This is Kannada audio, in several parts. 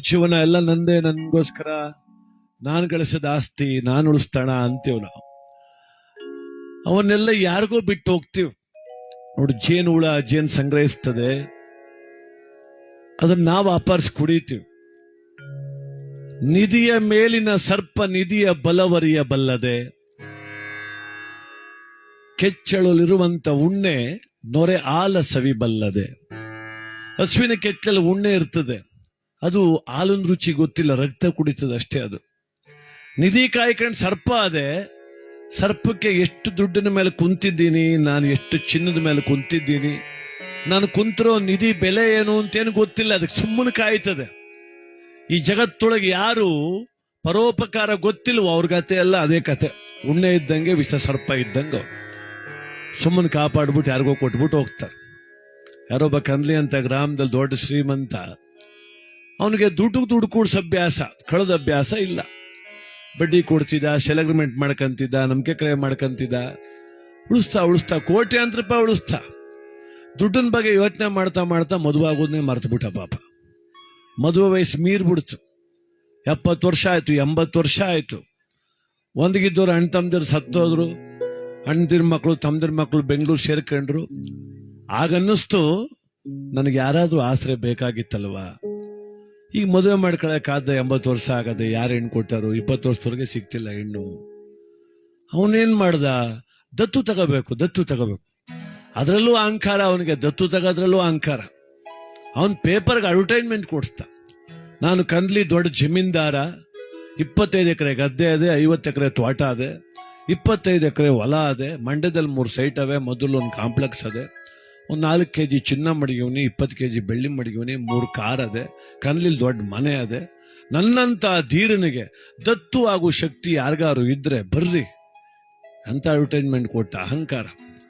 ಜೀವನ ಎಲ್ಲ ನಂದೇ, ನನ್ಗೋಸ್ಕರ ನಾನು ಗಳಿಸಿದ ಆಸ್ತಿ ನಾನು ಉಳಿಸ್ತಾಣ ಅಂತೀವ್ ನಾವು. ಅವನ್ನೆಲ್ಲ ಯಾರಿಗೋ ಬಿಟ್ಟು ಹೋಗ್ತೀವಿ. ನೋಡಿ, ಜೇನು ಹುಳ ಜೇನು ಸಂಗ್ರಹಿಸ್ತದೆ, ಅದನ್ನ ನಾವು ಅಪಹರಿಸಿ ಕುಡಿತೀವಿ. ನಿಧಿಯ ಮೇಲಿನ ಸರ್ಪ ನಿಧಿಯ ಬಲವರಿಯ ಬಲ್ಲದೆ, ಕೆಚ್ಚಳಲಿರುವಂತ ಉಣ್ಣೆ ನೊರೆ ಆಲ ಸವಿಬಲ್ಲದೆ. ಹಸುವಿನ ಕೆಚ್ಚಲು ಉಣ್ಣೆ ಇರ್ತದೆ, ಅದು ಹಾಲಿನ ರುಚಿ ಗೊತ್ತಿಲ್ಲ, ರಕ್ತ ಕುಡಿತದೆ ಅಷ್ಟೇ. ಅದು ನಿಧಿ ಕಾಯ್ಕೊಂಡು ಸರ್ಪ ಅದೇ. ಸರ್ಪಕ್ಕೆ ಎಷ್ಟು ದುಡ್ಡಿನ ಮೇಲೆ ಕುಂತಿದ್ದೀನಿ ನಾನು, ಎಷ್ಟು ಚಿನ್ನದ ಮೇಲೆ ಕುಂತಿದ್ದೀನಿ, ನಾನು ಕುಂತಿರೋ ನಿಧಿ ಬೆಲೆ ಏನು ಅಂತೇನು ಗೊತ್ತಿಲ್ಲ, ಅದಕ್ಕೆ ಸುಮ್ಮನೆ ಕಾಯ್ತದೆ. ಈ ಜಗತ್ತೊಳಗೆ ಯಾರು ಪರೋಪಕಾರ ಗೊತ್ತಿಲ್ವೋ ಅವ್ರ ಕತೆ ಎಲ್ಲ ಅದೇ ಕತೆ. ಉಣ್ಣೆ ಇದ್ದಂಗೆ ವಿಷ ಸರ್ಪ ಇದ್ದಂಗೆ ಸುಮ್ಮನೆ ಕಾಪಾಡ್ಬಿಟ್ಟು ಯಾರಿಗೋ ಕೊಟ್ಬಿಟ್ಟು ಹೋಗ್ತಾರೆ. ಯಾರೊಬ್ಬ ಕಂದ್ಲಿ ಅಂತ ಗ್ರಾಮದಲ್ಲಿ ದೊಡ್ಡ ಶ್ರೀಮಂತ, ಅವನಿಗೆ ದುಡ್ಡು ಕೂಡ್ಸ ಅಭ್ಯಾಸ, ಕಳೆದ ಅಭ್ಯಾಸ ಇಲ್ಲ. ಬಡ್ಡಿ ಕೊಡ್ತಿದ್ದ, ಸೆಲೆಗ್ರಿಮೆಂಟ್ ಮಾಡ್ಕಂತಿದ್ದ, ನಂಬಿಕೆ ಕ್ರಯ ಮಾಡ್ಕಂತಿದ್ದ, ಉಳಿಸ್ತಾ ಕೋಟ್ಯಾಂತರ ರೂಪಾಯಿ ಉಳಿಸ್ತಾ. ದುಡ್ಡಿನ ಬಗ್ಗೆ ಯೋಚನೆ ಮಾಡ್ತಾ ಮಾಡ್ತಾ ಮದುವೆ ಆಗೋದನ್ನೇ ಮರ್ತು ಬಿಟ್ಟ ಪಾಪ. ಮದುವೆ ವಯಸ್ಸು ಮೀರ್ಬಿಡ್ತು. 70 ವರ್ಷ ಆಯ್ತು, 80 ವರ್ಷ ಆಯ್ತು. ಒಂದಿಗಿದ್ದವ್ರು ಅಣ್ಣ ತಮ್ಮದಿರು ಸತ್ತೋದ್ರು, ಅಣ್ಣದಿರ ಮಕ್ಕಳು ತಮ್ಮದಿರ ಮಕ್ಕಳು ಬೆಂಗಳೂರು ಸೇರ್ಕೊಂಡ್ರು. ಆಗನ್ನಿಸ್ತು, ನನಗೆ ಯಾರಾದ್ರೂ ಆಸರೆ ಬೇಕಾಗಿತ್ತಲ್ವಾ. ಈಗ ಮದುವೆ ಮಾಡ್ಕೊಳಕಾದ 80 ವರ್ಷ ಆಗದೆ, ಯಾರು ಹೆಣ್ಣು ಕೊಟ್ಟಾರು? 20 ವರ್ಷದವರೆಗೆ ಸಿಗ್ತಿಲ್ಲ ಹೆಣ್ಣು. ಅವನೇನ್ ಮಾಡ್ದ? ದತ್ತು ತಗೋಬೇಕು. ಅದರಲ್ಲೂ ಅಹಂಕಾರ ಅವನಿಗೆ, ದತ್ತು ತಗೋದ್ರಲ್ಲೂ ಅಹಂಕಾರ. ಅವನ್ ಪೇಪರ್ಗೆ ಅಡ್ವರ್ಟೈಸ್ಮೆಂಟ್ ಕೊಡಿಸ್ತ, ನಾನು ಕಂದ್ಲಿ ದೊಡ್ಡ ಜಮೀನ್ದಾರ, 25 ಎಕರೆ ಗದ್ದೆ ಅದೆ, 50 ಎಕರೆ ತೋಟ ಅದೆ, 25 ಎಕರೆ ಹೊಲ ಅದೆ, ಮಂಡ್ಯದಲ್ಲಿ 3 ಸೈಟ್ ಅವೆ, ಮೊದಲು ಒಂದು ಕಾಂಪ್ಲೆಕ್ಸ್ ಅದೆ, ಒಂದು 4 kg ಚಿನ್ನ ಮಡಗಿವನಿ, 20 kg ಬೆಳ್ಳಿ ಮಡಗಿವನಿ, 3 ಕಾರ್ ಅದೆ, ಕನ್ಲಿಲ್ ದೊಡ್ಡ ಮನೆ ಅದೆ. ನನ್ನಂತ ಧೀರನಿಗೆ ದತ್ತು ಆಗೋ ಶಕ್ತಿ ಯಾರಿಗಾರು ಇದ್ರೆ ಬರ್ರಿ ಅಂತ ಅಡ್ವರ್ಟೈಸ್ಮೆಂಟ್ ಕೊಟ್ಟ. ಅಹಂಕಾರ.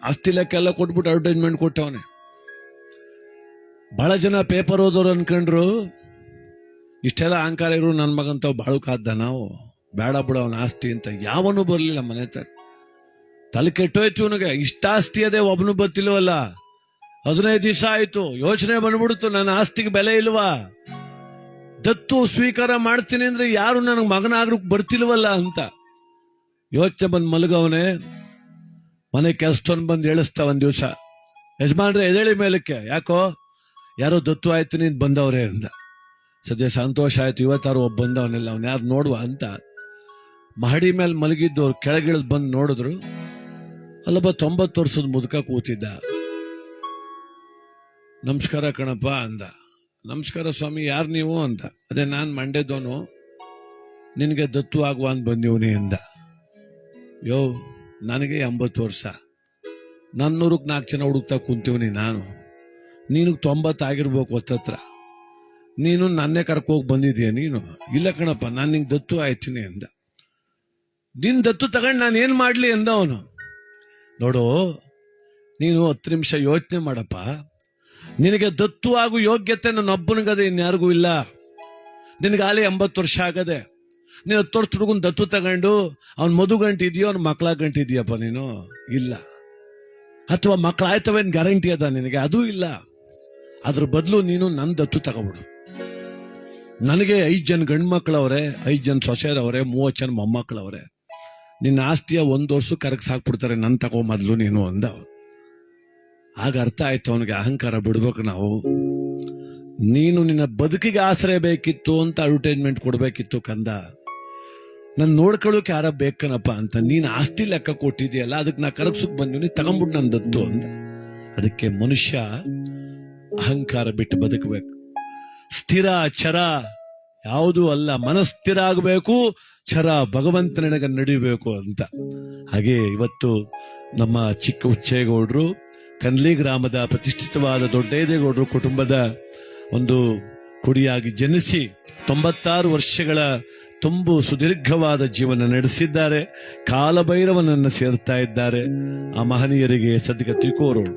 ಆಸ್ತಿ ಲೆಕ್ಕೆಲ್ಲ ಕೊಟ್ಬಿಟ್ಟು ಅಡ್ವರ್ಟೈಸ್ಮೆಂಟ್ ಕೊಟ್ಟವನೆ. ಬಹಳ ಜನ ಪೇಪರ್ ಓದೋರು ಅನ್ಕೊಂಡ್ರು ಇಷ್ಟೆಲ್ಲ ಅಹಂಕಾರ ಇರು ನನ್ನ ಮಗಂತ ಬಾಳು ಕಾದ್ದ ನಾವು, ಬೇಡ ಬಿಡ ಅವನ ಆಸ್ತಿ ಅಂತ. ಯಾವನು ಬರ್ಲಿಲ್ಲ ಮನೆ ತಲೆ ಕೆಟ್ಟೋಯ್ತು ಅವನಿಗೆ. ಇಷ್ಟ ಆಸ್ತಿ ಅದೇ, ಒಬ್ಬನು ಬರ್ತಿಲ್ವಲ್ಲ. 15 ದಿವಸ ಆಯ್ತು, ಯೋಚನೆ ಬಂದ್ಬಿಡ್ತು, ನನ್ನ ಆಸ್ತಿಗೆ ಬೆಲೆ ಇಲ್ವಾ, ದತ್ತು ಸ್ವೀಕಾರ ಮಾಡ್ತೀನಿ ಅಂದ್ರೆ ಯಾರು ನನಗೆ ಮಗನಾಗ್ರೂ ಬರ್ತಿಲ್ವಲ್ಲ ಅಂತ ಯೋಚನೆ ಬಂದ್ ಮಲಗವನೆ. ಮನೆ ಕೆಲಸದವನ್ ಬಂದು ಹೇಳಿಸ್ತಾ ಒಂದ್ ದಿವಸ, ಯಜಮಾನ್ರೆ ಎದೇಳಿ ಮೇಲಕ್ಕೆ, ಯಾಕೋ ಯಾರೋ ದತ್ತು ಆಯ್ತು ನೀನ್ ಬಂದವ್ರೆ ಅಂದ. ಸದ್ಯ ಸಂತೋಷ ಆಯ್ತು, ಇವತ್ತಾರು ಒಬ್ಬ ಬಂದವನಿಲ್ಲ, ಅವ್ನ ಯಾರು ನೋಡುವ ಅಂತ ಮಹಡಿ ಮೇಲೆ ಮಲಗಿದ್ದವ್ರು ಕೆಳಗಿಳಿದ್ ಬಂದು ನೋಡಿದ್ರು. ಅಲ್ಲೊಬ್ಬ 90 ವರ್ಷದ ಮುದುಕ ಕೂತಿದ್ದ. ನಮಸ್ಕಾರ ಕಣಪ್ಪ ಅಂದ. ನಮಸ್ಕಾರ ಸ್ವಾಮಿ, ಯಾರು ನೀವು ಅಂತ. ಅದೇ ನಾನ್ ಮಂಡ್ಯದವನು, ನಿನಗೆ ದತ್ತು ಆಗುವ ಅಂತ ಬಂದಿವನಿ ಅಂದ. ಯೋ, ನನಗೆ 80 ವರ್ಷ, 400ಕ್ಕೆ 4 ಜನ ಹುಡುಕ್ತಾ ಕುಂತೀವನಿ ನಾನು, ನೀನು 90 ಆಗಿರ್ಬೇಕು ಹೊತ್ತತ್ರ. ನೀನು ನನ್ನೇ ಕರ್ಕೋಗಿ ಬಂದಿದೀಯ ನೀನು? ಇಲ್ಲ ಕಣಪ್ಪ, ನಾನು ನಿಂಗೆ ದತ್ತು ಆಯ್ತೀನಿ ಅಂದ. ನಿನ್ ದತ್ತು ತಗೊಂಡು ನಾನು ಏನ್ ಮಾಡ್ಲಿ ಅಂದ ಅವನು. ನೋಡು, ನೀನು 10 ನಿಮಿಷ ಯೋಚನೆ ಮಾಡಪ್ಪ. ನಿನಗೆ ದತ್ತು ಆಗು ಯೋಗ್ಯತೆ ನನ್ನೊಬ್ಬನಿಗದೆ, ಇನ್ಯಾರಿಗೂ ಇಲ್ಲ. ನಿನಗಾಲೇ 80 ವರ್ಷ ಆಗದೆ, ನೀನು 10 ವರ್ಷ ಹುಡುಗನ್ ದತ್ತು ತಗೊಂಡು ಅವ್ನ ಮಧು ಗಂಟಿದ್ಯೋ, ಅವ್ನ ಮಕ್ಕಳ ಗಂಟಿದ್ಯಪ್ಪ ನೀನು? ಇಲ್ಲ. ಅಥವಾ ಮಕ್ಕಳಾಯ್ತವೇನ್ ಗ್ಯಾರಂಟಿ ಅದ ನಿನಗೆ? ಅದೂ ಇಲ್ಲ. ಅದ್ರ ಬದಲು ನೀನು ನನ್ನ ದತ್ತು ತಗೋಬಿಡು. ನನಗೆ 5 ಜನ ಗಂಡು ಮಕ್ಕಳವ್ರೆ, 5 ಜನ ಸೊಸೆಯರವ್ರೆ, 30 ಜನ ಮೊಮ್ಮಕ್ಕಳವ್ರೆ. ನಿನ್ನ ಆಸ್ತಿಯ 1 ವರ್ಷ ಕರಕ್ ಸಾಕ್ಬಿಡ್ತಾರೆ, ನನ್ ತಗೋ ಮೊದ್ಲು ನೀನು ಅಂದ. ಆಗ ಅರ್ಥ ಆಯ್ತು ಅವನಿಗೆ, ಅಹಂಕಾರ ಬಿಡ್ಬೇಕು ನಾವು. ನೀನು ನಿನ್ನ ಬದುಕಿಗೆ ಆಶ್ರಯ ಬೇಕಿತ್ತು ಅಂತ ಅಡ್ವರ್ಟೈಸ್ಮೆಂಟ್ ಕೊಡ್ಬೇಕಿತ್ತು ಕಂದ. ನನ್ ನೋಡ್ಕೊಳ್ಳೋಕೆ ಯಾರ ಬೇಕನಪ್ಪ ಅಂತ. ನೀನ್ ಆಸ್ತಿ ಲೆಕ್ಕ ಕೊಟ್ಟಿದೆಯಲ್ಲ, ಅದಕ್ಕೆ ನಾ ಕರಗ್ಸಕ್ ಬಂದಿವ್ನಿ, ತಗೊಂಡ್ಬಿಟ್ಟು ನನ್ ದತ್ತು ಅಂದ. ಅದಕ್ಕೆ ಮನುಷ್ಯ ಅಹಂಕಾರ ಬಿಟ್ಟು ಬದುಕಬೇಕು. ಸ್ಥಿರ ಚರ ಯಾವುದೂ ಅಲ್ಲ, ಮನಸ್ಥಿರ ಆಗಬೇಕು, ಚರ ಭಗವಂತನಿಗೆ ನಡಿಬೇಕು ಅಂತ. ಹಾಗೆ ಇವತ್ತು ನಮ್ಮ ಚಿಕ್ಕ ಹುಚ್ಚೇಗೌಡರು, ಕನ್ಲಿ ಗ್ರಾಮದ ಪ್ರತಿಷ್ಠಿತವಾದ ದೊಡ್ಡೇದೇಗೌಡರು ಕುಟುಂಬದ ಒಂದು ಕುಡಿಯಾಗಿ ಜನಿಸಿ 96 ವರ್ಷಗಳ ತುಂಬು ಸುದೀರ್ಘವಾದ ಜೀವನ ನಡೆಸಿದ್ದಾರೆ. ಕಾಲಭೈರವನನ್ನು ಸೇರ್ತಾ ಇದ್ದಾರೆ. ಆ ಮಹನೀಯರಿಗೆ ಸದ್ಗತಿ ಕೋರೋಣ.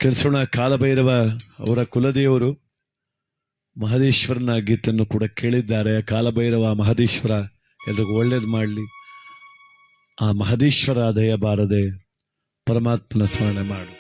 ಕೇಳಿಸೋಣ. ಕಾಲಭೈರವ ಅವರ ಕುಲದೇವರು ಮಹದೇಶ್ವರನ ಗೀತನ್ನು ಕೂಡ ಕೇಳಿದ್ದಾರೆ. ಕಾಲಭೈರವ ಮಹದೇಶ್ವರ ಎಲ್ರಿಗೂ ಒಳ್ಳೇದು ಮಾಡಲಿ. ಆ ಮಹದೇಶ್ವರ ದಯ ಬಾರದೆ ಪರಮಾತ್ಮನ ಸ್ಮರಣೆ ಮಾಡು.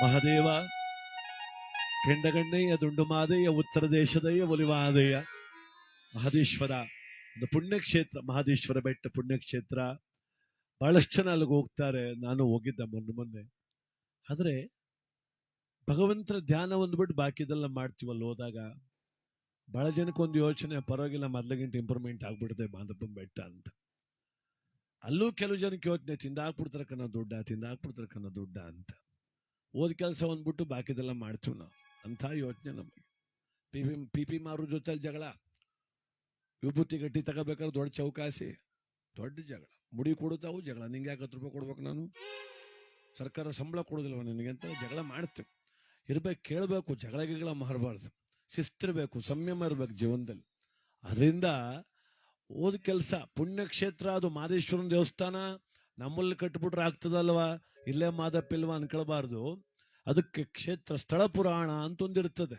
ಮಹದೇವ ಕೆಂಡಗಣ್ಣಯ್ಯ ದುಂಡುಮಾದಯ್ಯ ಉತ್ತರ ದೇಶದಯ್ಯ ಒಲಿವಾದಯ್ಯ ಮಹದೇಶ್ವರ ಒಂದು ಪುಣ್ಯಕ್ಷೇತ್ರ, ಮಹದೇಶ್ವರ ಬೆಟ್ಟ ಪುಣ್ಯಕ್ಷೇತ್ರ. ಬಹಳಷ್ಟು ಜನ ಅಲ್ಲಿಗೆ ಹೋಗ್ತಾರೆ, ನಾನು ಹೋಗಿದ್ದೆ ಮೊನ್ನೆ. ಆದ್ರೆ ಭಗವಂತರ ಧ್ಯಾನ ಒಂದ್ಬಿಟ್ಟು ಬಾಕಿದೆಲ್ಲ ಮಾಡ್ತೀವಲ್ಲ ಹೋದಾಗ ಬಹಳ ಜನಕ್ಕೆ ಒಂದು ಯೋಚನೆ, ಪರವಾಗಿಲ್ಲ ಮೊದಲಿಗಿಂತ ಇಂಪ್ರೂವ್ಮೆಂಟ್ ಆಗ್ಬಿಡುತ್ತೆ ಮಾದಪ್ಪನ ಬೆಟ್ಟ ಅಂತ. ಅಲ್ಲೂ ಕೆಲವು ಜನಕ್ಕೆ ಯೋಚನೆ, ತಿಂದಾಕ್ಬಿಡ್ತಾರೆ ಕನ್ನ ದುಡ್ಡ ಅಂತ. ಓದ್ ಕೆಲಸ ಒಂದ್ಬಿಟ್ಟು ಬಾಕಿದೆಲ್ಲ ಮಾಡ್ತೀವಿ ನಾವು ಅಂತ ಯೋಚನೆ ನಮಗೆ. ಪಿ ಮಾರು ಜೊತೆ ಜಗಳ, ವಿಭೂತಿ ಗಟ್ಟಿ ತಗೋಬೇಕಾದ್ರೆ ದೊಡ್ಡ ಚೌಕಾಸಿ, ದೊಡ್ಡ ಜಗಳ, ಮುಡಿ ಕೊಡುತ್ತಾವು ಜಗಳ. ನಿಂಗೆ ಯಾಕೆ 10 ರೂಪಾಯಿ ಕೊಡ್ಬೇಕು, ನಾನು ಸರ್ಕಾರ ಸಂಬಳ ಕೊಡೋದಿಲ್ವ ನಿನಗೆ ಅಂತ ಜಗಳ ಮಾಡ್ತೇವೆ. ಇರ್ಬೇಕು, ಕೇಳಬೇಕು, ಜಗಳ ಮಾರಬಾರ್ದು, ಶಿಸ್ತಿರ್ಬೇಕು, ಸಂಯಮ ಇರ್ಬೇಕು ಜೀವನದಲ್ಲಿ. ಅದರಿಂದ ಓದ್ ಕೆಲಸ ಪುಣ್ಯಕ್ಷೇತ್ರ, ಅದು ಮಾದೇಶ್ವರನ ದೇವಸ್ಥಾನ ನಮ್ಮಲ್ಲಿ ಕಟ್ಬಿಟ್ರೆ ಆಗ್ತದಲ್ವಾ, ಇಲ್ಲೇ ಮಾದಪ್ಪಿಲ್ವಾ ಅನ್ಕೊಳ್ಬಾರ್ದು. ಅದಕ್ಕೆ ಕ್ಷೇತ್ರ ಸ್ಥಳ ಪುರಾಣ ಅಂತ ಒಂದಿರ್ತದೆ,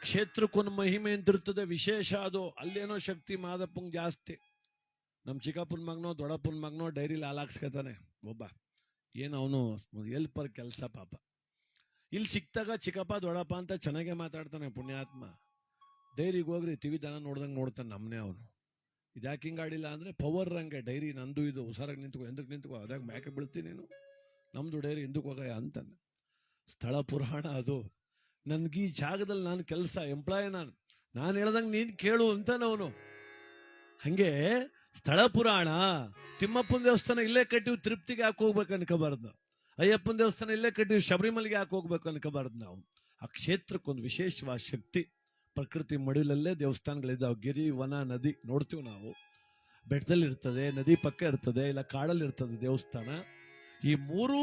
ಕ್ಷೇತ್ರಕ್ಕೊಂದು ಮಹಿಮೆ ಅಂತಿರ್ತದೆ, ವಿಶೇಷ ಅದು. ಅಲ್ಲೇನೋ ಶಕ್ತಿ ಮಾದಪ್ಪಂಗೆ ಜಾಸ್ತಿ. ನಮ್ಮ ಚಿಕ್ಕಪ್ಪನ ಮಗನೋ ದೊಡ್ಡಪ್ಪನ ಮಗನೋ ಡೈರಿಲಿ ಹಾಲಾಕ್ಸ್ಕೊತಾನೆ ಒಬ್ಬ, ಏನು ಅವನು ಎಲ್ಪರ್ ಕೆಲಸ ಪಾಪ. ಇಲ್ಲಿ ಸಿಕ್ತಾಗ ಚಿಕ್ಕಪ್ಪ ದೊಡ್ಡಪ್ಪ ಅಂತ ಚೆನ್ನಾಗೆ ಮಾತಾಡ್ತಾನೆ ಪುಣ್ಯಾತ್ಮ. ಡೈರಿಗೆ ಹೋಗ್ರಿ ತಿವಿ ದನ ನೋಡ್ದಂಗೆ ನೋಡ್ತಾನೆ ನಮ್ಮನೆ ಅವನು. ಇದ್ಯಾಕೆ ಹಿಂಗೆ ಆಡಿಲ್ಲ ಅಂದ್ರೆ ಪವರ್ ರಂಗೆ ಡೈರಿ ನಂದು, ಇದು ಹುಷಾರಾಗಿ ನಿಂತ್ಕೋ, ಎಂದಕ್ಕೆ ನಿಂತ್ಕೋ, ಅದಾಗ ಮ್ಯಾಕೆ ಬೀಳ್ತೀನಿ ನೀನು, ನಮ್ದು ಡೈರಿ ಎಂದಕ್ಕೆ ಹೋಗಯ್ಯ ಅಂತಾನೆ. ಸ್ಥಳ ಪುರಾಣ ಅದು. ನನ್ಗೆ ಈ ಜಾಗದಲ್ಲಿ ನಾನು ಕೆಲಸ ಎಂಪ್ಲಾಯ್, ನಾನು ಹೇಳ್ದಂಗೆ ನೀನು ಕೇಳು ಅಂತಾನೆ ಅವನು. ಹಂಗೆ ಸ್ಥಳ ಪುರಾಣ. ತಿಮ್ಮಪ್ಪನ ದೇವಸ್ಥಾನ ಇಲ್ಲೇ ಕಟ್ಟಿವಿ, ತಿರುಪ್ತಿಗೆ ಯಾಕೆ ಹೋಗ್ಬೇಕು ಅನ್ಕೋಬಾರ್ದು. ಅಯ್ಯಪ್ಪನ ದೇವಸ್ಥಾನ ಇಲ್ಲೇ ಕಟ್ಟಿವಿ, ಶಬರಿಮಲೆಗೆ ಯಾಕೆ ಹೋಗ್ಬೇಕು ಅನ್ಕೋಬಾರ್ದು. ನಾವು ಆ ಕ್ಷೇತ್ರಕ್ಕೊಂದು ವಿಶೇಷವಾದ ಶಕ್ತಿ. ಪ್ರಕೃತಿ ಮಡಿಲಲ್ಲೇ ದೇವಸ್ಥಾನಗಳಿದ್ದಾವೆ. ಗಿರಿ, ವನ, ನದಿ ನೋಡ್ತೀವಿ ನಾವು. ಬೆಟ್ಟದಲ್ಲಿ ಇರ್ತದೆ, ನದಿ ಪಕ್ಕ ಇರ್ತದೆ, ಇಲ್ಲ ಕಾಡಲ್ಲಿ ಇರ್ತದೆ ದೇವಸ್ಥಾನ. ಈ ಮೂರೂ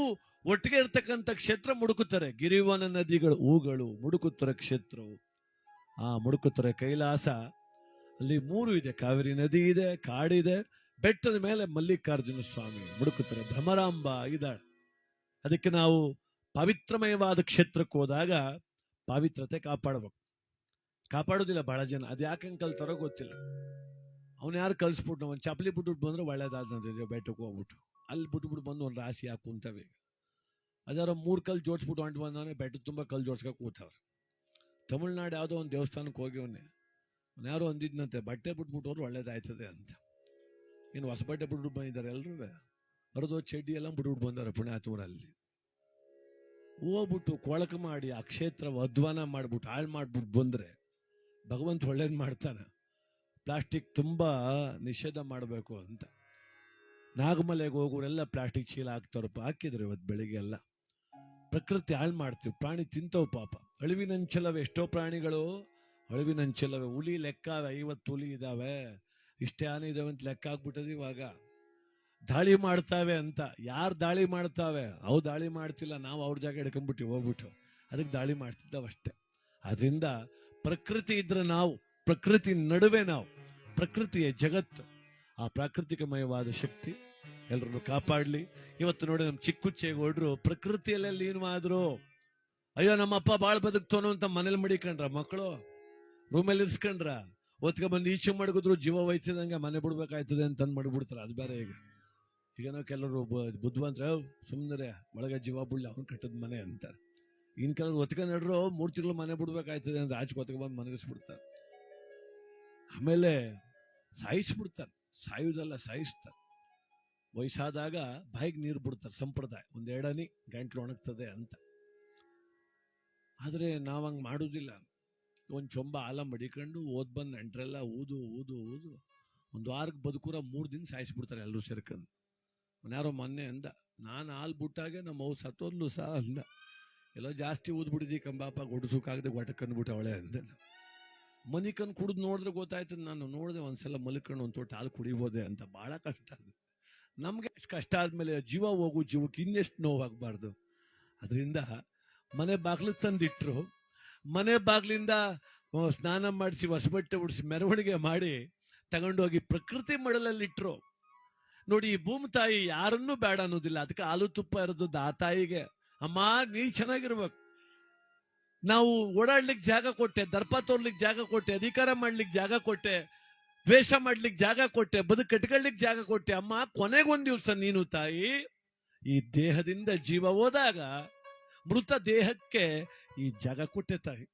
ಒಟ್ಟಿಗೆ ಇರ್ತಕ್ಕಂಥ ಕ್ಷೇತ್ರ ಮುಡುಕುತ್ತಾರೆ. ಗಿರಿವನ ನದಿಗಳು ಹೂಗಳು, ಮುಡುಕುತ್ತಾರೆ ಕ್ಷೇತ್ರವು. ಆ ಮುಡುಕುತ್ತಾರೆ ಕೈಲಾಸ. ಅಲ್ಲಿ ಮೂರು ಇದೆ, ಕಾವೇರಿ ನದಿ ಇದೆ, ಕಾಡಿದೆ, ಬೆಟ್ಟದ ಮೇಲೆ ಮಲ್ಲಿಕಾರ್ಜುನ ಸ್ವಾಮಿ ಮುಡುಕುತ್ತಾರೆ. ಭ್ರಮರಾಂಬ ಇದ್ದಾಳೆ. ಅದಕ್ಕೆ ನಾವು ಪವಿತ್ರಮಯವಾದ ಕ್ಷೇತ್ರಕ್ಕೆ ಹೋದಾಗ ಪಾವಿತ್ರತೆ ಕಾಪಾಡಬೇಕು. ಕಾಪಾಡೋದಿಲ್ಲ ಬಹಳ ಜನ. ಅದು ಯಾಕೆ ಕಲ್ತಾರೋ ಗೊತ್ತಿಲ್ಲ. ಅವ್ನು ಯಾರು ಕಳ್ಸ್ಬಿಟ್ಟು ಒಂದು ಚಪ್ಪಲಿ ಬಿಟ್ಬಿಟ್ಟು ಬಂದ್ರೆ ಒಳ್ಳೇದಾದಂತಿದೆ. ಬೆಟ್ಟಕ್ಕೆ ಹೋಗ್ಬಿಟ್ಟು ಅಲ್ಲಿ ಬಿಟ್ಬಿಟ್ಟು ಬಂದು ಒಂದು ರಾಶಿ ಹಾಕಿ ಕುಂತವೆ. ಅದಾರ 3 ಕಲ್ಲು ಜೋಡಿಸ್ಬಿಟ್ಟು ಹೊಂಟು ಬಂದವನೇ ಬೆಟ್ಟದ ತುಂಬ ಕಲ್ಲು ಜೋಡ್ಸ್ಕೊಂಡು ಕೂತವ್ರು. ತಮಿಳ್ನಾಡು ಯಾವುದೋ ಒಂದು ದೇವಸ್ಥಾನಕ್ಕೆ ಹೋಗಿವನ್ನೇ ಯಾರೋ ಅಂದಿದ್ನಂತೆ, ಬಟ್ಟೆ ಬಿಟ್ಬಿಟ್ಟು ಹೋದ್ರೆ ಒಳ್ಳೇದಾಯ್ತದೆ ಅಂತ. ಇನ್ನು ಹೊಸ ಬಟ್ಟೆ ಬಿಟ್ಬಿಟ್ಟು ಬಂದಿದ್ದಾರೆ ಎಲ್ಲರೂ. ಬರೋದು ಚಡ್ಡಿ ಎಲ್ಲ ಬಿಟ್ಬಿಟ್ಟು ಬಂದವ್ರೆ ಪುಣ್ಯಾತ್ಮರಲ್ಲಿ. ಹೋಗ್ಬಿಟ್ಟು ಕೊಳಕು ಮಾಡಿ ಆ ಕ್ಷೇತ್ರ ಅಧ್ವಾನ ಮಾಡ್ಬಿಟ್ಟು ಹಾಳು ಮಾಡ್ಬಿಟ್ಟು ಬಂದ್ರೆ ಭಗವಂತ ಒಳ್ಳೇದು ಮಾಡ್ತಾನೆ. ಪ್ಲಾಸ್ಟಿಕ್ ತುಂಬಾ ನಿಷೇಧ ಮಾಡಬೇಕು ಅಂತ ನಾಗಮಲೆಗೆ ಹೋಗೋರೆಲ್ಲ ಪ್ಲಾಸ್ಟಿಕ್ ಚೀಲ ಹಾಕ್ತಾರಪ್ಪ. ಹಾಕಿದ್ರು ಇವತ್ತು ಬೆಳಿಗ್ಗೆ ಎಲ್ಲ. ಪ್ರಕೃತಿ ಹಾಳು ಮಾಡ್ತೀವಿ. ಪ್ರಾಣಿ ತಿಂತವು ಪಾಪ. ಅಳಿವಿನಂಚಲವೆ ಎಷ್ಟೋ ಪ್ರಾಣಿಗಳು ಅಳಿವಿನಂಚಲವೆ. ಹುಲಿ ಲೆಕ್ಕ 50 ಹುಲಿ ಇದಾವೆ, ಇಷ್ಟೇ ಆನೆ ಇದಾವೆ ಅಂತ ಲೆಕ್ಕ ಹಾಕ್ಬಿಟ್ಟದ. ಇವಾಗ ದಾಳಿ ಮಾಡ್ತಾವೆ ಅಂತ. ಯಾರು ದಾಳಿ ಮಾಡ್ತಾವೆ? ಅವು ದಾಳಿ ಮಾಡ್ತಿಲ್ಲ, ನಾವು ಅವ್ರ ಜಾಗ ಹಿಡ್ಕೊಂಡ್ಬಿಟ್ಟು ಹೋಗ್ಬಿಟ್ಟು ಅದಕ್ಕೆ ದಾಳಿ ಮಾಡ್ತಿದ್ದಾವಷ್ಟೇ. ಅದರಿಂದ ಪ್ರಕೃತಿ ಇದ್ರೆ ನಾವು, ಪ್ರಕೃತಿ ನಡುವೆ ನಾವು, ಪ್ರಕೃತಿಯ ಜಗತ್ತು, ಆ ಪ್ರಾಕೃತಿಕಮಯವಾದ ಶಕ್ತಿ ಎಲ್ಲರನ್ನು ಕಾಪಾಡ್ಲಿ. ಇವತ್ತು ನೋಡಿ ನಮ್ಮ ಚಿಕ್ಕುಚ್ಚೇಗೌಡರು ಪ್ರಕೃತಿಯಲ್ಲೇ ಲೀನವಾದ್ರು. ಅಯ್ಯೋ ನಮ್ಮಪ್ಪ ಬಾಳ್ ಬದುಕ್ತೋನು ಅಂತ ಮನೇಲಿ ಮಡಿಕೊಂಡ್ರ ಮಕ್ಕಳು, ರೂಮಲ್ಲಿ ಇರ್ಸ್ಕೊಂಡ್ರ, ಒತ್ಕ ಬಂದು ಈಚೆ ಮಡಗಿದ್ರು ಜೀವ ವಹಿಸಿದಂಗೆ ಮನೆ ಬಿಡ್ಬೇಕಾಯ್ತದೆ ಅಂತ ಮಡಗ್ಬಿಡ್ತಾರೆ. ಅದು ಬೇರೆ. ಈಗ ನಾವು ಕೆಲವರು ಬುದ್ಧಿವಂತರ ಸುಮ್ಮನೆ ಒಳಗೆ ಜೀವ ಬಿಡ್ಲಿ ಅವ್ನು ಕಟ್ಟದ ಮನೆ ಅಂತಾರೆ. ಇನ್ ಕೆಲವರು ಒತ್ಕ ನಡ್ರು 3 ತಿಂಗಳು ಮನೆ ಬಿಡ್ಬೇಕಾಯ್ತದೆ ಅಂತ ಆಚೆ ಒತ್ಕ ಬಂದು ಮನಗಿಸ್ಬಿಡ್ತಾರೆ. ಆಮೇಲೆ ಸಾಯಿಸ್ಬಿಡ್ತಾರೆ. ಸಾಯುವುದಲ್ಲ, ಸಾಯಿಸ್ತಾರೆ. ವಯಸ್ಸಾದಾಗ ಬಾಯಿಗೆ ನೀರು ಬಿಡ್ತಾರೆ. ಸಂಪ್ರದಾಯ 1-2 ಹನಿ ಗಂಟ್ಲು ಒಣಗ್ತದೆ ಅಂತ. ಆದ್ರೆ ನಾವಂಗ್ ಮಾಡುದಿಲ್ಲ. ಒಂದ್ ಚೊಂಬ ಹಾಲ ಮಡಿಕೊಂಡು ಓದ್ ಬಂದ್ ನೆಂಟ್ರೆಲ್ಲ ಊದು ಊದು ಊದು 1 ವಾರಕ್ಕೆ ಬದುಕೂರ 3 ದಿನ ಸಾಯಿಸ್ಬಿಡ್ತಾರೆ ಎಲ್ಲರೂ ಸೇರ್ಕೊಂಡು. ಯಾರೋ ಮೊನ್ನೆ ಅಂದ, ನಾನು ಹಾಲು ಬಿಟ್ಟಾಗೆ ನಮ್ಮ ಅವು ಸತ್ತೋದ್ಲು ಸಹ ಅಂದ. ಎಲ್ಲೋ ಜಾಸ್ತಿ ಊದ್ಬಿಟ್ಟಿದ್ದಿ ಕಂಬಾಪ, ಗೊಡ್ಡು ಸುಖಾಗದೆ ಗೊಟ್ಟಕ್ಕಂದ್ಬಿಟ್ಟು ಅವಳೆ ಅಂದ. ಮನಿಕಂದು ಕುಡಿದು ನೋಡಿದ್ರೆ ಗೊತ್ತಾಯ್ತದ. ನಾನು ನೋಡಿದೆ ಒಂದ್ಸಲ ಮಲಿಕೊಂಡು ಒಂದು ತೊಟ್ಟು ಹಾಲು ಕುಡಿಬೋದೆ ಅಂತ. ಬಹಳ ಕಷ್ಟ ಅದು. ನಮ್ಗೆ ಎಷ್ಟು ಕಷ್ಟ ಆದ್ಮೇಲೆ ಜೀವ ಹೋಗು ಜೀವಕ್ಕೆ ಇನ್ನೆಷ್ಟು ನೋವಾಗಬಾರ್ದು. ಅದರಿಂದ ಮನೆ ಬಾಗ್ಲಿಗೆ ತಂದಿಟ್ರು. ಮನೆ ಬಾಗ್ಲಿಂದ ಸ್ನಾನ ಮಾಡಿಸಿ ಹೊಸ ಬಟ್ಟೆ ಉಡಿಸಿ ಮೆರವಣಿಗೆ ಮಾಡಿ ತಗೊಂಡೋಗಿ ಪ್ರಕೃತಿ ಮಡಲಲ್ಲಿಟ್ರು. ನೋಡಿ, ಈ ಭೂಮಿ ತಾಯಿ ಯಾರನ್ನೂ ಬೇಡ ಅನ್ನೋದಿಲ್ಲ. ಅದಕ್ಕೆ ಹಾಲು ತುಪ್ಪ ಇರೋದು ಆ ತಾಯಿಗೆ. ಅಮ್ಮ ನೀ ಚೆನ್ನಾಗಿರ್ಬೇಕು. ನಾವು ಓಡಾಡ್ಲಿಕ್ಕೆ ಜಾಗ ಕೊಟ್ಟೆ, ದರ್ಪ ತೋರ್ಲಿಕ್ಕೆ ಜಾಗ ಕೊಟ್ಟೆ, ಅಧಿಕಾರ ಮಾಡ್ಲಿಕ್ಕೆ ಜಾಗ ಕೊಟ್ಟೆ, ದ್ವೇಷ ಮಾಡ್ಲಿಕ್ಕೆ ಜಾಗ ಕೊಟ್ಟೆ, ಬದುಕು ಕಟ್ಕೊಳ್ಳಿಕ್ಕೆ ಜಾಗ ಕೊಟ್ಟೆ. ಅಮ್ಮ ಕೊನೆಗೊಂದ್ ದಿವಸ ನೀನು ತಾಯಿ ಈ ದೇಹದಿಂದ ಜೀವ ಹೋದಾಗ ಮೃತ ದೇಹಕ್ಕೆ ಈ ಜಾಗ ಕೊಟ್ಟೆ ತಾಯಿ.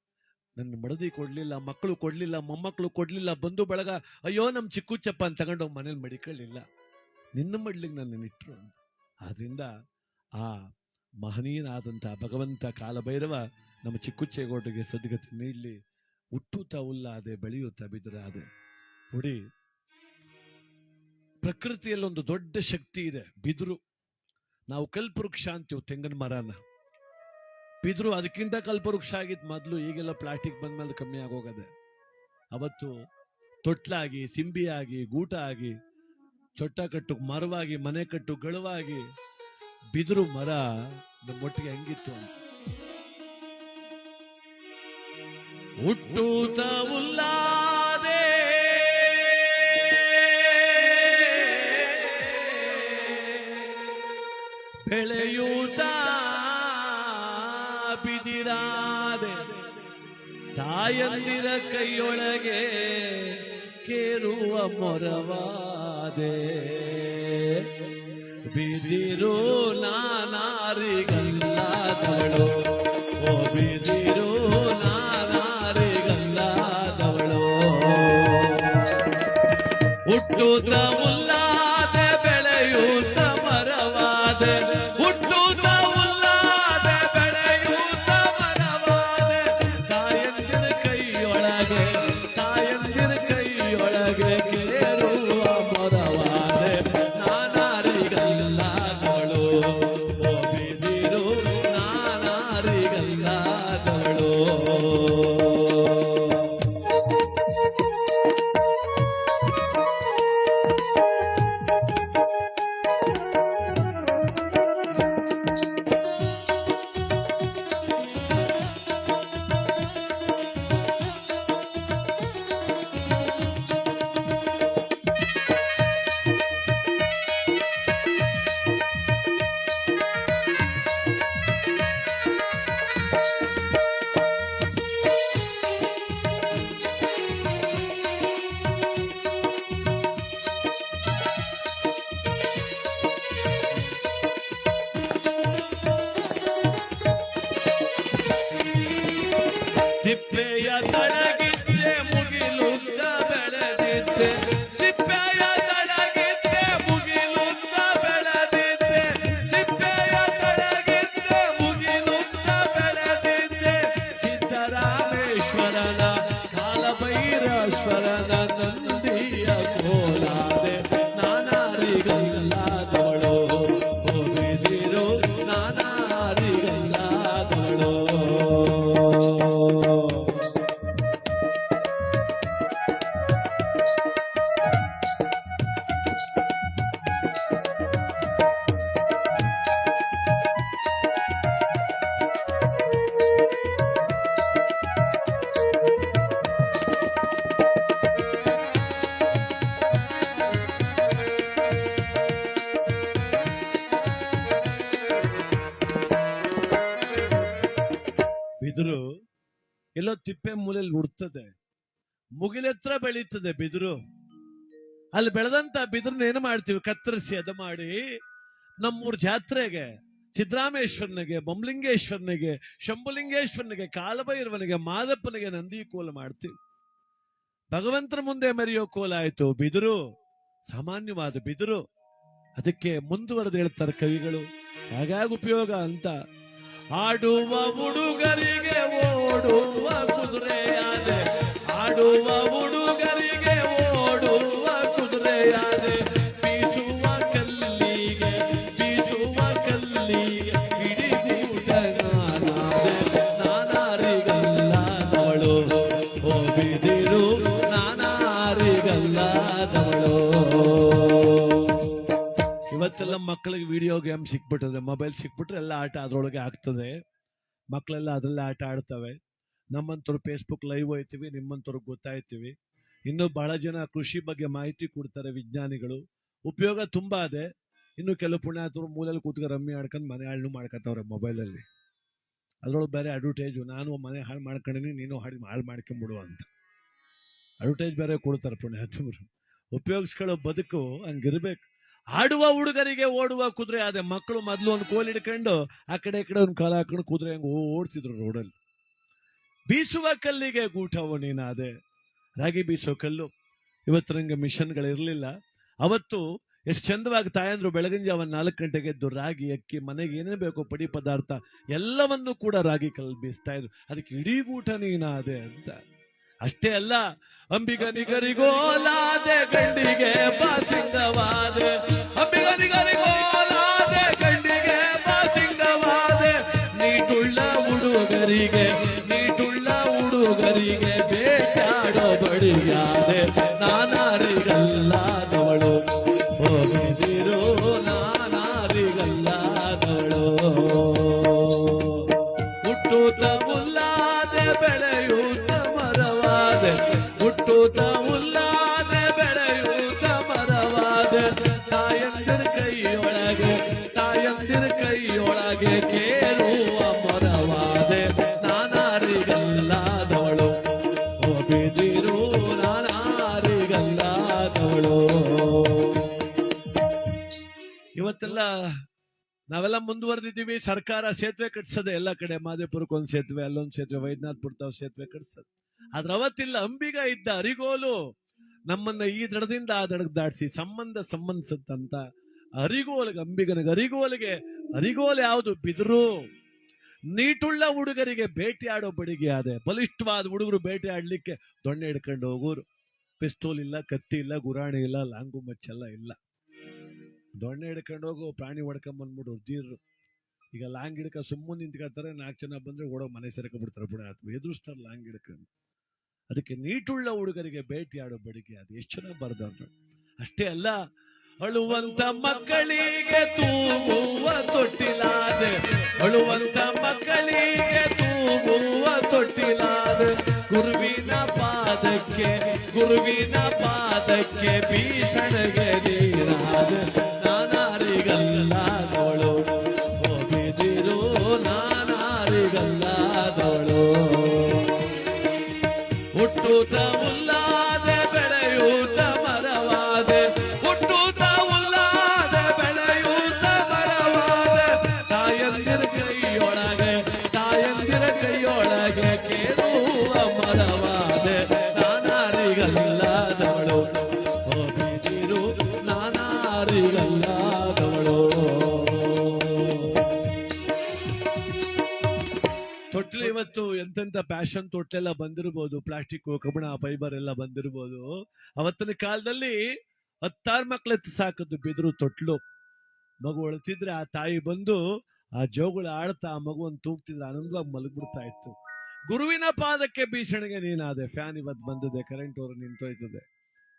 ನನ್ನ ಮಡದಿ ಕೊಡ್ಲಿಲ್ಲ, ಮಕ್ಕಳು ಕೊಡ್ಲಿಲ್ಲ, ಮೊಮ್ಮಕ್ಕಳು ಕೊಡ್ಲಿಲ್ಲ, ಬಂಧು ಬಳಗ ಅಯ್ಯೋ ನಮ್ ಚಿಕ್ಕುಚ್ಚಪ್ಪ ಅಂತ ತಗೊಂಡೋಗಿ ಮನೇಲಿ ಮಡಿಕೊಳ್ಳಿಲ್ಲ, ನಿನ್ನ ಮಡ್ಲಿಕ್ಕೆ ನನ್ನ ಇಟ್ರು. ಆದ್ರಿಂದ ಆ ಮಹನೀಯನಾದಂತಹ ಭಗವಂತ ಕಾಲಭೈರವ ನಮ್ಮ ಚಿಕ್ಕುಚ್ಚೇಗೌಡರಿಗೆ ಸದ್ಗತಿ ನೀಡಲಿ. ಹುಟ್ಟುತ್ತಾ ಉಲ್ಲಾದೆ, ಬೆಳೆಯುತ್ತಾ ಬಿದ್ದರಾದೆ. ನೋಡಿ, ಪ್ರಕೃತಿಯಲ್ಲಿ ಒಂದು ದೊಡ್ಡ ಶಕ್ತಿ ಇದೆ, ಬಿದಿರು. ನಾವು ಕಲ್ಪವೃಕ್ಷ ಅಂತೀವಿ ತೆಂಗಿನ ಮರನ. ಬಿದಿರು ಅದಕ್ಕಿಂತ ಕಲ್ಪವೃಕ್ಷ ಆಗಿತ್ತು ಮೊದಲು. ಈಗೆಲ್ಲ ಪ್ಲಾಸ್ಟಿಕ್ ಬಂದ್ಮೇಲೆ ಕಮ್ಮಿ ಆಗೋಗದೆ. ಅವತ್ತು ತೊಟ್ಲಾಗಿ, ಸಿಂಬಿಯಾಗಿ, ಗೂಟ ಆಗಿ, ಚೊಟ್ಟ ಕಟ್ಟು ಮರವಾಗಿ, ಮನೆ ಕಟ್ಟು ಗಳವಾಗಿ ಬಿದಿರು ಮರ ನಮ್ಮೊಟ್ಟಿಗೆ ಹೆಂಗಿತ್ತು ಅಂತ. ಹುಟ್ಟೂತ ಉಲ್ಲಾದೆ ಬೆಳೆಯೂತ ಬಿದಿರಾದೆ, ತಾಯಂದಿರ ಕೈಯೊಳಗೆ ಕೇರುವ ಮೊರವಾದೆ. ಬಿದಿರು ನಾನಾರಿಗಲ್ಲಾದವಳು, ಓ ಬಿದಿರು ನಾನಾರಿಗಲ್ಲಾದವಳು. ಹುಟ್ಟುತ್ತ ಉಲ್ಲಾದೆ ಬೆಳೆಯೂತ ಮರವಾದೆ, ಹುಟ್ಟುತ್ತ ಉಲ್ಲಾದೆ ಬೆಳೆಯೂತ ಮರವಾದೆ. ತಾಯಂದಿರ ಕೈಯೊಳಗೆ, ತಾಯಂದಿರ ಕೈಯೊಳಗೆ ಕೇರು ತಡಗಿದ್ದೆ ಮುಗಿಲುದ್ದ ಬೆಳೆದಿದ್ದೆ ತಿಪ್ಪೆಯ ತಡಗಿದ್ದೆ ಮುಗಿಲುದ್ದ ಬೆಳೆದಿದ್ದೆ ತಿಪ್ಪೆಯ ತಡಗಿದ್ದೆ ಮುಗಿಲುದ್ದ ಬೆಳೆದಿದ್ದೆ ಸಿದ್ದರಾಮೇಶ್ವರನ ಕಾಲಭೈರೇಶ್ವರನ ನಂದಿಯ ಕೋಲಾದೆ ನಾನಾರಿಗಲ್ಲಾದವಳು ಹೋಗಿದಿರು ನಾನಾರಿಗಲ್ಲಾದವಳು. ಬಿದಿರು ಎಲ್ಲೋ ತಿಪ್ಪೆ ಮೂಲೆಯಲ್ಲಿ ಉಡ್ತದೆ, ಮುಗಿಲೆತ್ರ ಬೆಳೀತದೆ ಬಿದಿರು. ಅಲ್ಲಿ ಬೆಳೆದಂತ ಬಿದಿರನ್ನ ಏನು ಮಾಡ್ತೀವಿ, ಕತ್ತರಿಸಿ ಅದ ಮಾಡಿ ನಮ್ಮೂರ್ ಜಾತ್ರೆಗೆ ಸಿದ್ದರಾಮೇಶ್ವರನಿಗೆ, ಬೊಮ್ಮಲಿಂಗೇಶ್ವರನಿಗೆ, ಶಂಭುಲಿಂಗೇಶ್ವರನಿಗೆ, ಕಾಲಭೈರವನಿಗೆ, ಮಾದಪ್ಪನಿಗೆ ನಂದಿ ಕೋಲ ಮಾಡ್ತೀವಿ. ಭಗವಂತನ ಮುಂದೆ ಮೆರೆಯೋ ಕೋಲ ಆಯ್ತು ಬಿದಿರು, ಸಾಮಾನ್ಯವಾದ ಬಿದಿರು. ಅದಕ್ಕೆ ಮುಂದುವರೆದು ಹೇಳ್ತಾರೆ ಕವಿಗಳು, ಹಾಗಾಗಿ ಉಪಯೋಗ ಅಂತ. ಆಡುವ ಹುಡುಗರಿಗೆ ಓಡುವ ಕುದುರೆಯಾದೆ, ಆಡುವ ಹುಡುಗರಿಗೆ ಓಡುವ ಕುದುರೆಯಾದೆ, ಬೀಸುವ ಕಲ್ಲಿಗೆ ಬೀಸುವ ಕಲ್ಲಿಗೆ ಹಿಡಿದೂಟ ನಾನಾದೆ ನಾನಾರಿಗಲ್ಲಾದವಳು ಹೋಗಿದಿರು ನಾನಾರಿಗಲ್ಲಾದವಳು. ಇವತ್ತೆಲ್ಲ ಮಕ್ಕಳಿಗೆ ವಿಡಿಯೋ ಗೇಮ್ ಸಿಕ್ಬಿಟ್ಟದೆ, ಮೊಬೈಲ್ ಸಿಕ್ಬಿಟ್ರೆ ಎಲ್ಲ ಆಟ ಅದ್ರೊಳಗೆ ಆಗ್ತದೆ. ಮಕ್ಕಳೆಲ್ಲ ಅದ್ರಲ್ಲೇ ಆಟ ಆಡ್ತವೆ. ನಮ್ಮಂತವ್ರು ಫೇಸ್ಬುಕ್ ಲೈವ್ ಹೋಯ್ತೀವಿ, ನಿಮ್ಮಂತವ್ರಿಗೆ ಗೊತ್ತಾಯ್ತೀವಿ. ಇನ್ನು ಬಹಳ ಜನ ಕೃಷಿ ಬಗ್ಗೆ ಮಾಹಿತಿ ಕೊಡ್ತಾರೆ ವಿಜ್ಞಾನಿಗಳು. ಉಪಯೋಗ ತುಂಬಾ ಇದೆ. ಇನ್ನು ಕೆಲವು ಪುಣ್ಯಾತರು ಮೂಲೆಯಲ್ಲಿ ಕೂತ್ಕೊಂಡು ರಮ್ಮಿ ಆಡ್ಕೊಂಡು ಮನೆ ಹಾಳು ಮಾಡ್ಕೊತವ್ರೆ ಮೊಬೈಲಲ್ಲಿ. ಅದ್ರೊಳಗೆ ಬೇರೆ ಅಡ್ವರ್ಟೈಜ್, ನಾನು ಮನೆ ಹಾಳು ಮಾಡ್ಕೊಂಡಿನಿ ನೀನು ಹಾಳು ಮಾಡ್ಕೊಂಬಿಡು ಅಂತ ಅಡ್ವರ್ಟೈಜ್ ಬೇರೆ ಕೊಡ್ತಾರೆ ಪುಣ್ಯಾತರು. ಉಪಯೋಗಿಸ್ಕೊಳ್ಳೋ ಬದುಕು ಹಂಗಿರ್ಬೇಕು. ಆಡುವ ಹುಡುಗರಿಗೆ ಓಡುವ ಕುದುರೆ ಆದೆ. ಮಕ್ಕಳು ಮೊದಲು ಒಂದು ಕೋಲ್ ಹಿಡ್ಕೊಂಡು ಆ ಕಡೆ ಈ ಕಡೆ ಒಂದು ಕಾಲ ಹಾಕೊಂಡು ಕುದುರೆ ಹಂಗೆ ಓಡ್ತಿದ್ರು ರೋಡಲ್ಲಿ. ಬೀಸುವ ಕಲ್ಲಿಗೆ ಗೂಟವು ನೀನಾದೆ, ರಾಗಿ ಬೀಸೋ ಕಲ್ಲು. ಇವತ್ತು ನಂಗೆ ಮಿಷನ್ಗಳಿರ್ಲಿಲ್ಲ. ಅವತ್ತು ಎಷ್ಟು ಚಂದವಾಗಿ ತಾಯಂದ್ರು ಬೆಳಗಿನ ಜಾವ 4 ಗಂಟೆಗೆ ಎದ್ದು ರಾಗಿ, ಅಕ್ಕಿ, ಮನೆಗೆ ಏನೇ ಬೇಕೋ ಪಡಿ ಪದಾರ್ಥ ಎಲ್ಲವನ್ನೂ ಕೂಡ ರಾಗಿ ಕಲ್ಲು ಬೀಸ್ತಾ ಇದ್ರು. ಅದಕ್ಕೆ ಇಡೀ ಗೂಟ ನೀನಾದೆ ಅಂತ. ಅಷ್ಟೇ ಅಲ್ಲ, ಅಂಬಿಗನಿಗರಿಗೋಲಾದೆ ಗಂಡಿಗೆ ಬಾಸಿಂಗವಾದೆ, ಅಂಬಿಗನಿಗರಿಗೋಲಾದೆ ಗಂಡಿಗೆ ಬಾಸಿಂಗವಾದೆ, ನೀಟುಳ್ಳ ಹುಡುಗರಿಗೆ ಬೇಟಾಡೋ ಬಡಿಯಾದೆ ನಾನಾರಿಗಲ್ಲಾದವಳು ಹೋಗಿದಿರೋ ನಾನಾರಿಗಲ್ಲಾದವಳು. ಹುಟ್ಟುತ್ತ ಮುಲ್ಲಾದೆ ಬೆಳೆಯೂತ ಮರವಾದೆ, ಹುಟ್ಟುತ್ತ ಮುಲ್ಲಾದೆ ಬೆಳೆಯೂತ ಮರವಾದೆ, ತಾಯಂದಿರ ಕೈಯೊಳಗೆ ಕೇಳುವ ಮರವಾದೆ ನಾನಾರಿಗಲ್ಲಾದವಳು ಹೋಗಿದಿರು ನಾನಾರಿಗಲ್ಲಾದವಳು. ಇವತ್ತೆಲ್ಲ ನಾವೆಲ್ಲ ಮುಂದುವರೆದಿದ್ದೀವಿ. ಸರ್ಕಾರ ಸೇತುವೆ ಕಟ್ಸದೆ ಎಲ್ಲ ಕಡೆ. ಮಾದೇಪುರಕ್ಕೆ ಒಂದು ಸೇತುವೆ, ಅಲ್ಲೊಂದು ಸೇತುವೆ, ವೈದ್ಯನಾಥ್ಪುರ ಸೇತುವೆ ಕಟ್ಸದ್. ಆದ್ರೆ ಅವತ್ತಿಲ್ಲ. ಅಂಬಿಗ ಇದ್ದ ಅರಿಗೋಲು ನಮ್ಮನ್ನ ಈ ದಡದಿಂದ ಆ ದಡಕ್ಕೆ ದಾಟಿಸಿ ಸಂಬಂಧಿಸತ್ತಂತ ಅರಿಗೋಲಿಗೆ, ಅಂಬಿಗನಿಗೆ ಅರಿಗೋಲು ಯಾವುದು? ಬಿದಿರು. ನೀಟುಳ್ಳ ಹುಡುಗರಿಗೆ ಬೇಟೆಯಾಡೋ ಬಡಿಗೆ ಆದೆ. ಬಲಿಷ್ಠವಾದ ಹುಡುಗರು ಬೇಟೆ ಆಡ್ಲಿಕ್ಕೆ ದೊಣ್ಣೆ ಹಿಡ್ಕೊಂಡು ಹೋಗೋರು. ಪಿಸ್ತೂಲ್ ಇಲ್ಲ, ಕತ್ತಿ ಇಲ್ಲ, ಗುರಾಣಿ ಇಲ್ಲ, ಲಾಂಗು ಮಚ್ಚೆಲ್ಲ ಇಲ್ಲ. ದೊಣ್ಣೆ ಹಿಡ್ಕೊಂಡು ಹೋಗೋ ಪ್ರಾಣಿ ಹೊಡ್ಕೊಂಬಂದ್ಬಿಟ್ಟು ಧೀರ್ರು. ಈಗ ಲಾಂಗ್ ಹಿಡ್ಕ ಸುಮ್ಮನೆ ನಿಂತ್ಕೊಳ್ತಾರೆ. 4 ಜನ ಬಂದ್ರೆ ಓಡೋಗಿ ಮನೆ ಸೇರ್ಕೊಂಡ್ಬಿಡ್ತಾರೆ. ಪುಣ್ಯ ಎದುರಿಸ್ತಾರೆ ಲಾಂಗ್ ಹಿಡ್ಕೊಂಡು. ಅದಕ್ಕೆ ನೀಟುಳ್ಳ ಹುಡುಗರಿಗೆ ಬೇಟೆಯಾಡೋ ಬಡಿಗೆ ಅದು. ಎಷ್ಟು ಚೆನ್ನಾಗಿ ಬರ್ದವ್ರು. ಅಷ್ಟೇ ಅಲ್ಲ, ಅಳುವಂತ ಮಕ್ಕಳಿಗೆ ತೂಗುವ ತೊಟ್ಟಿಲಾದೆ, ಅಳುವಂತ ಮಕ್ಕಳಿಗೆ ತೂಗುವ ತೊಟ್ಟಿಲಾದೆ, ಗುರುವಿನ ಪಾದಕ್ಕೆ ಭೀಷಣಗೆ ನೀರಾದೆ ನಾನಾರಿಗಲ್ಲಾದವಳು ಹೋಗಿದಿರು ನಾನಾರಿಗಲ್ಲಾದವಳು. ಹುಟ್ಟುತ್ತ ಉಲ್ಲಾದೆ ಬೆಳೆಯೂತ ಮರವಾದೆ, ಹುಟ್ಟುತ್ತ ಉಲ್ಲಾದೆ ಬೆಳೆಯೂತ ಮರವಾದೆ, ತಾಯಂದಿರ ಕೈಯೊಳಗೆ ಕೇಳುವ ಮರ ನಾನಾರಿಗಲ್ಲಾದವಳು. ತೊಟ್ಲು ಇವತ್ತು ಎಂತೆಂತ ಪ್ಯಾಷನ್ ತೊಟ್ಲೆಲ್ಲ ಬಂದಿರಬಹುದು, ಪ್ಲಾಸ್ಟಿಕ್, ಕಬ್ಬಿಣ, ಫೈಬರ್ ಎಲ್ಲ ಬಂದಿರಬಹುದು. ಅವತ್ತಿನ ಕಾಲದಲ್ಲಿ 16 ಮಕ್ಳೆತ್ತು ಸಾಕದ್ದು ಬಿದ್ರು ತೊಟ್ಲು. ಮಗು ಅಳ್ತಿದ್ರೆ ಆ ತಾಯಿ ಬಂದು ಆ ಜೋಗುಳ ಆಡ್ತಾ ಆ ಮಗುವನ್ನು ತೂಗ್ತಿದ್ರೆ ಆನಂದವಾಗಿ ಮಲಗ್ಬಿಡ್ತಾ ಇತ್ತು. ಗುರುವಿನ ಪಾದಕ್ಕೆ ಭೀಷಣಿಗೆ ನೀನಾದೆ. ಫ್ಯಾನ್ ಇವತ್ತು ಬಂದಿದೆ, ಕರೆಂಟ್ ಅವರು ನಿಂತೋಯ್ತದೆ,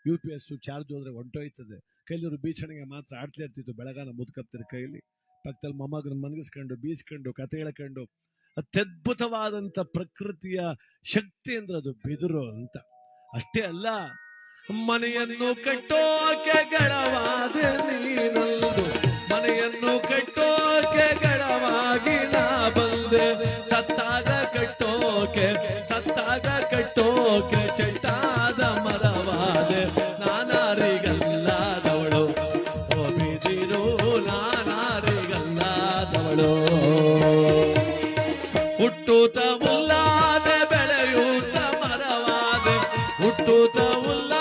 UPS ಚಾರ್ಜ್ ಹೋದ್ರೆ ಹೊಂಟೋಯ್ತದೆ. ಕೈಲೂರು ಬೀಚಣಿಗೆ ಮಾತ್ರ ಆಡ್ತಾ ಇರ್ತಿತ್ತು. ಬೆಳಗಾನ ಮುದ್ಕಪ್ತಿರ ಕೈಲಿ, ಪಕ್ಕದಲ್ಲಿ ಮೊಮ್ಮಗನ ಮನಗಿಸ್ಕೊಂಡು ಬೀಸ್ಕೊಂಡು ಕತೆ ಹೇಳ್ಕೊಂಡು. ಅತ್ಯದ್ಭುತವಾದಂತ ಪ್ರಕೃತಿಯ ಶಕ್ತಿ ಅಂದ್ರೆ ಅದು ಬಿದಿರು ಅಂತ. ಅಷ್ಟೇ ಅಲ್ಲ, ಮನೆಯನ್ನು ಕಟ್ಟೋಕೆ ಗಳವಾದ ನೀನೊಂದು, ಮನೆಯನ್ನು ಕಟ್ಟೋಕೆ ಗಳವಾಗಿ ನಾ ಬಂದೆ. ಸತ್ತಾಗ ಕಟ್ಟೋಕೆ ಚೆಟ್ಟಾದ ಮರವಾದೆ. ನಾನಾರಿಗಲ್ಲಾದವಳು ಓ ಬಿದಿರು, ನಾನಾರಿಗಲ್ಲಾದವಳು. ಹುಟ್ಟೂತ ಉಲ್ಲಾದೆ ಬೆಳೆಯೂತ ಮರವಾದೆ, ಹುಟ್ಟೂತ ಉಲ್ಲ